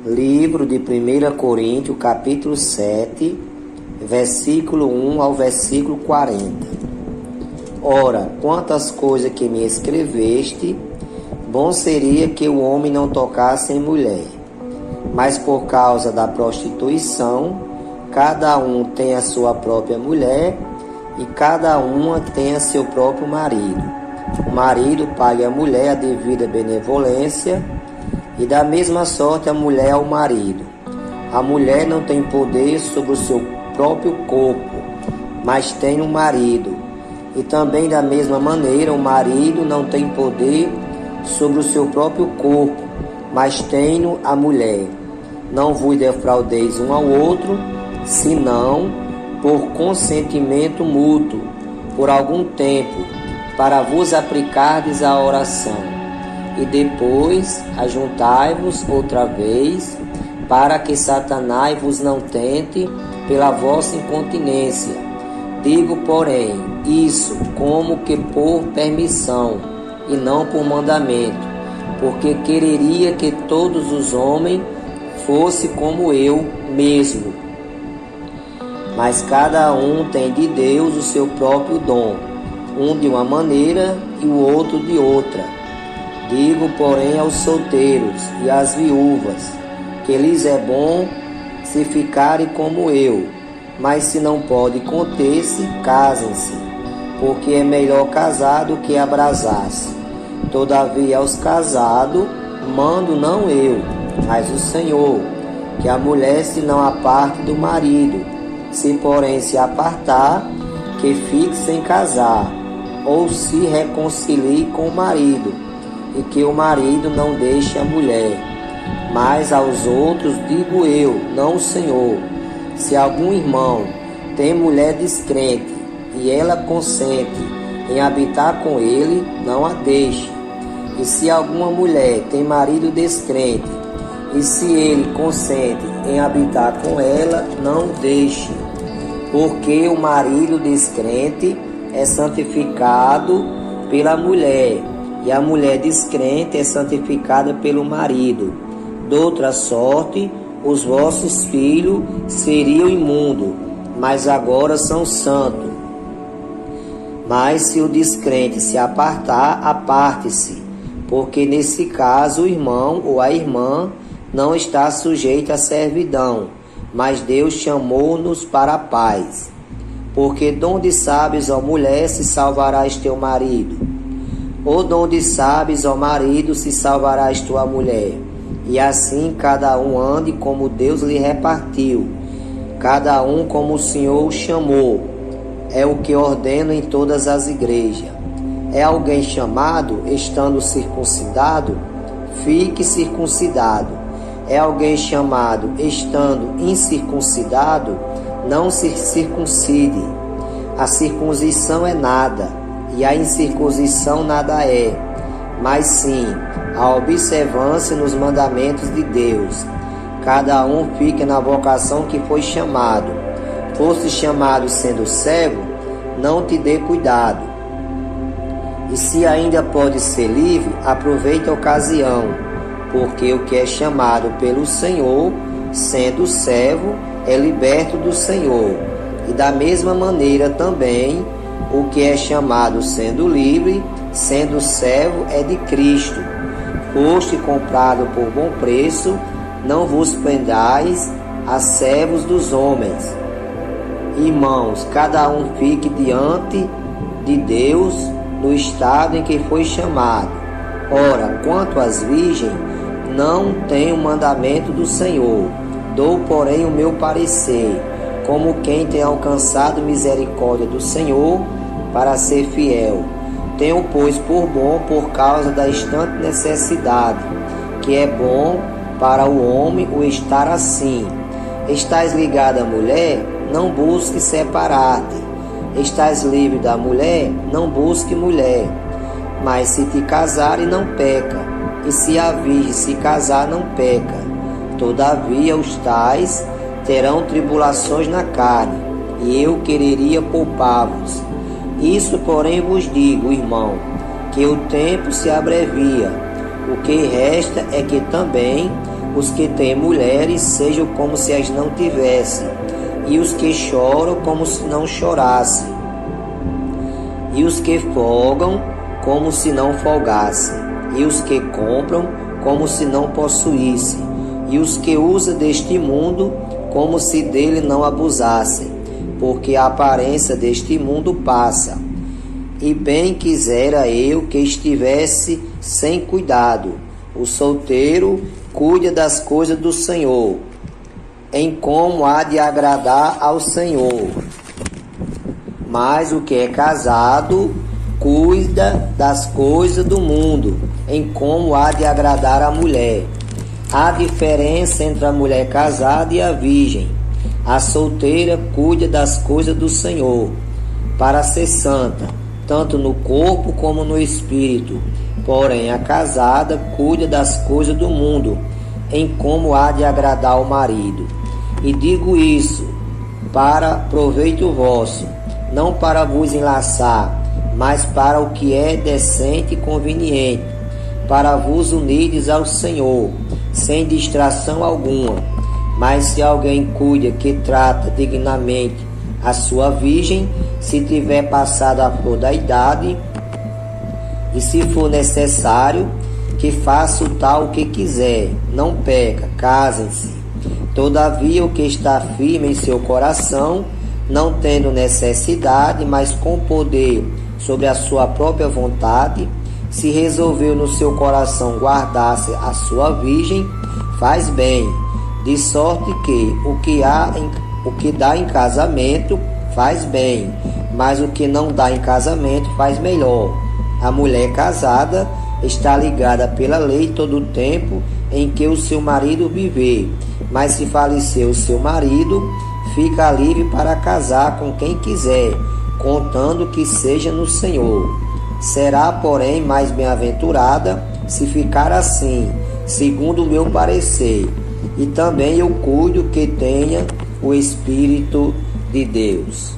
Livro de 1 Coríntios, capítulo 7, versículo 1 ao versículo 40. Ora, quantas coisas que me escreveste, bom seria que o homem não tocasse em mulher. Mas por causa da prostituição, cada um tem a sua própria mulher e cada uma tem a seu próprio marido. O marido paga à mulher a devida benevolência e da mesma sorte a mulher ao marido. A mulher não tem poder sobre o seu próprio corpo, mas tem um marido. E também da mesma maneira o marido não tem poder sobre o seu próprio corpo, mas tem a mulher. Não vos defraudeis um ao outro, senão por consentimento mútuo, por algum tempo, para vos aplicardes à oração. E depois ajuntai-vos outra vez, para que Satanás vos não tente pela vossa incontinência. Digo, porém, isso como que por permissão, e não por mandamento, porque quereria que todos os homens fossem como eu mesmo. Mas cada um tem de Deus o seu próprio dom, um de uma maneira e o outro de outra. Digo, porém, aos solteiros e às viúvas, que lhes é bom se ficarem como eu, mas se não pode conter-se, casem-se, porque é melhor casar do que abrasar-se. Todavia aos casados mando não eu, mas o Senhor, que a mulher se não aparte do marido, se porém se apartar, que fique sem casar, ou se reconcilie com o marido, e que o marido não deixe a mulher. Mas aos outros digo eu, não o Senhor: se algum irmão tem mulher descrente, e ela consente em habitar com ele, não a deixe. E se alguma mulher tem marido descrente, e se ele consente em habitar com ela, não o deixe. Porque o marido descrente é santificado pela mulher, e a mulher descrente é santificada pelo marido. Doutra sorte, os vossos filhos seriam imundos, mas agora são santos. Mas se o descrente se apartar, aparte-se, porque nesse caso o irmão ou a irmã não está sujeito à servidão, mas Deus chamou-nos para a paz. Porque donde sabes, ó mulher, se salvarás teu marido? Ou donde sabes, ó marido, se salvarás tua mulher? E assim cada um ande como Deus lhe repartiu, cada um como o Senhor o chamou. É o que ordeno em todas as igrejas. É alguém chamado, estando circuncidado? Fique circuncidado. É alguém chamado, estando incircuncidado? Não se circuncide. A circuncisão é nada, e a incircuncisão nada é, mas sim a observância nos mandamentos de Deus. Cada um fique na vocação que foi chamado. Foste chamado sendo cego, não te dê cuidado. E se ainda pode ser livre, aproveite a ocasião, porque o que é chamado pelo Senhor, sendo servo, é liberto do Senhor. E da mesma maneira também, o que é chamado sendo livre, sendo servo, é de Cristo. Foste comprado por bom preço, não vos prendais a servos dos homens. Irmãos, cada um fique diante de Deus no estado em que foi chamado. Ora, quanto às virgens, não tenho mandamento do Senhor, dou, porém, o meu parecer, como quem tem alcançado misericórdia do Senhor, para ser fiel. Tenho, pois, por bom, por causa da instante necessidade, que é bom para o homem o estar assim. Estás ligado à mulher? Não busque separar-te. Estás livre da mulher? Não busque mulher. Mas se te casares, não peca. E se a virgem se casar, não peca. Todavia os tais terão tribulações na carne, e eu quereria poupar-vos. Isso, porém, vos digo, irmão, que o tempo se abrevia. O que resta é que também Os que têm mulheres sejam como se as não tivessem, e os que choram como se não chorassem, e os que folgam como se não folgassem, e os que compram como se não possuíssem, e os que usam deste mundo como se dele não abusassem, porque a aparência deste mundo passa. E bem quisera eu que estivesse sem cuidado. O solteiro cuida das coisas do Senhor, em como há de agradar ao Senhor. Mas o que é casado cuida das coisas do mundo, em como há de agradar a mulher. Há diferença entre a mulher casada e a virgem. A solteira cuida das coisas do Senhor, para ser santa, tanto no corpo como no espírito. Porém, a casada cuida das coisas do mundo, em como há de agradar ao marido. E digo isso para proveito vosso, não para vos enlaçar, mas para o que é decente e conveniente, para vos unirdes ao Senhor, sem distração alguma. Mas se alguém cuida que trata dignamente a sua virgem, se tiver passado a flor da idade, e se for necessário, que faça o tal que quiser, não peca, casem-se. Todavia o que está firme em seu coração, não tendo necessidade, mas com poder sobre a sua própria vontade, se resolveu no seu coração guardar-se a sua virgem, faz bem, de sorte que o que dá em casamento faz bem, mas o que não dá em casamento faz melhor. A mulher casada está ligada pela lei todo o tempo em que o seu marido viver, mas se falecer o seu marido, fica livre para casar com quem quiser, contando que seja no Senhor. Será, porém, mais bem-aventurada se ficar assim, segundo o meu parecer, e também eu cuido que tenha o Espírito de Deus.